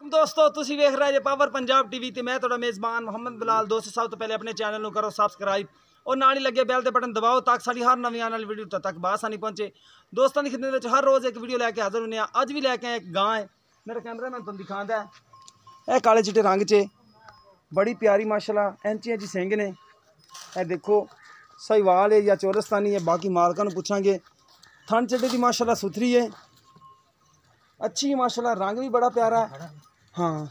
दोस्तों तुसी वेख रहे जे पावर पंजाब टीवी ते मैं तुहाडा मेज़बान मोहम्मद बिलाल। दोस्तों सब तो पहले अपने चैनल नूं करो सब्सक्राइब और नाल ही लगे बैल दे बटन दबाओ ताकि साडी हर नवीं आने वाली वीडियो तक बासानी पहुंचे। दोस्तों की खिदमत में हर रोज़ एक वीडियो लैके हाजिर होने। अज भी लैके एक गां है, मेरा कैमरा मैन तुहानूं दिखांदा है। यह काले चिट्टे रंग च बड़ी प्यारी माशाल्लाह इंची इंची सिंग ने। यह देखो सहीवाल है या चोरस्तानी है, बाकी मालकां नूं पुछांगे। थन चिट्टे की माशाल्लाह सुथरी है, अच्छी माशाल्लाह, रंग भी बड़ा प्यारा है। हाँ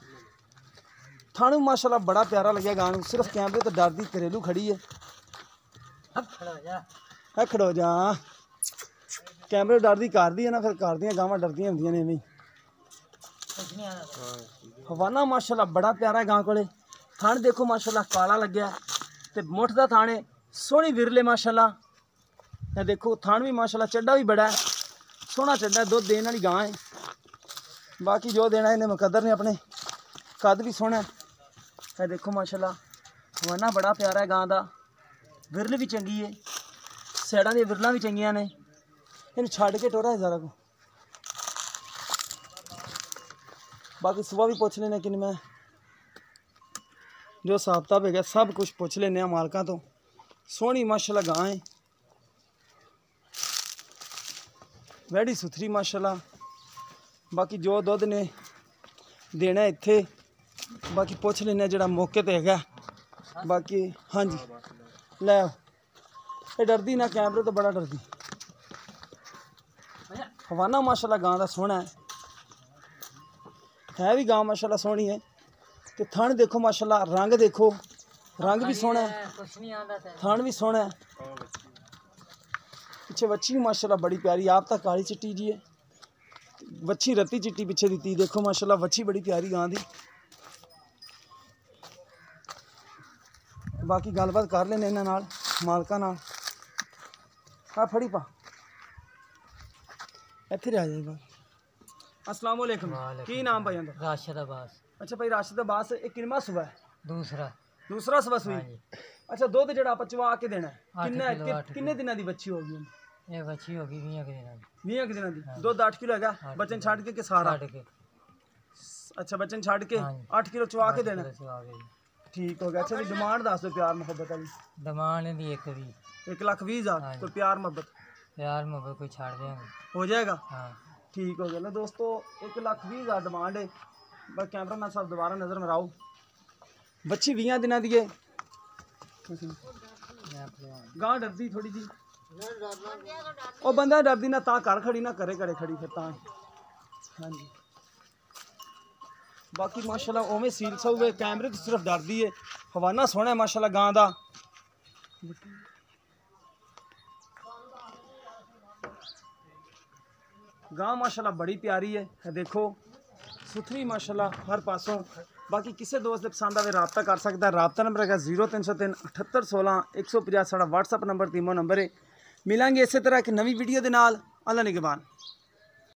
थानू माशाल्लाह बड़ा प्यारा लगे गां। सिर्फ कैमरे तो डरदी घरेलू खड़ी है। खड़ो जा, कैमरे डरदी कर दी है ना, फिर कर दियां गावां डरदियां होंदियां ने इवें। हवाना माशाल्लाह बड़ा प्यारा है गां कोले। थान देखो माशाल्लाह काला लग्या ते मुठ दा थान है, सोहनी विरले माशाल्लाह। देखो थान भी माशाल्लाह चड्डा भी बड़ा है, सोहना चड्डा है, दुध देने वाली गां है। बाकी जो देना इन्हें मुकद्दर ने अपने, कद भी सोहना है। देखो माशाल्लाह हवाना बड़ा प्यारा है गां दा, विरल भी चंगी है, सैडां दी विरलां भी चंगियां ने। इन्हूं छड्ड के टोरा है ज़रा को। बाकी सुबह भी पुछ लेने कि मैं जो साबता है सब कुछ पुछ लेने मालकां तो। सोहनी माशाल्लाह गां है, वैड़ी सुथरी माशाल्लाह। बाकी जो दुध ने देना इत्थे, बाकी पुछ लेने जरा मौके ते है। बाकी हाँ जी लै ये डरदी ना, कैमरे तो बड़ा डरदी। हवाना माशाल्लाह गां दा सोहना है भी गां माशाल्लाह सोहनी है। तो थन देखो माशाल्लाह, रंग देखो, रंग भी सोहना है, थन भी सोहना है। पिछे बच्ची भी माशाल्लाह बड़ी प्यारी, आप तक काली चिट्टी जी है, वच्छी रत्ती चिट्टी पिछे दी। देखो माशाल्लाह वच्छी बड़ी प्यारी गां दी। बाकी गलबात कर लेने इन्हां नाल मालकां नाल। हाँ फड़ी पा इत्थे आ जाएगा। अस्सलाम वालेकुम, की नाम भाई अंदर? राशिद अब्बास। अच्छा भाई राशिद अब्बास, एक किनवा सुबह है? दूसरा सुबह सुई। अच्छा दुध जिहड़ा आपां चवा के देना है किन्ने दिनां दी बच्ची होगी? ये बच्ची होगी 20 दिनां दी। 20 दिनां दी। दुध 8 किलो हैगा, बच्चन छड्ड के सारा? अच्छा बच्चन छड्ड के 8 किलो चवा के देना। ठीक हो गया। अच्छा जी डिमांड दस दो प्यार मोहब्बत वाली। डिमांड दी 1,20,000 कोई प्यार मोहब्बत कोई छाड़ देंगे, हो जाएगा। हाँ ठीक हो गया ना दोस्तों, 1,20,000 डिमांड है। बस कैमरा मैन साहब दोबारा नज़र मराओ। बच्ची 20 दिनों दी है। गां डरदी थोड़ी जी, वो बंदा डरदी ना, ता घर खड़ी ना करे करे खड़ी फिर ता। हाँ जी बाकी माशाल्लाह उवें सील सब कैमरे तो सिर्फ डरदी है। हवाना सोहना है माशाल्लाह गां दा। गां माशाल्लाह बड़ी प्यारी है, देखो सुथरी माशाल्लाह हर पासों। बाकी किसी दोस्त के पसंद आए रबता कर सकता है। रबता नंबर है 0303 7816 150। साड़ा व्हाट्सअप नंबर तीमो नंबर है। मिलेंगे इसी तरह एक नवी वीडियो के नाल। अल्लाह निगहबान।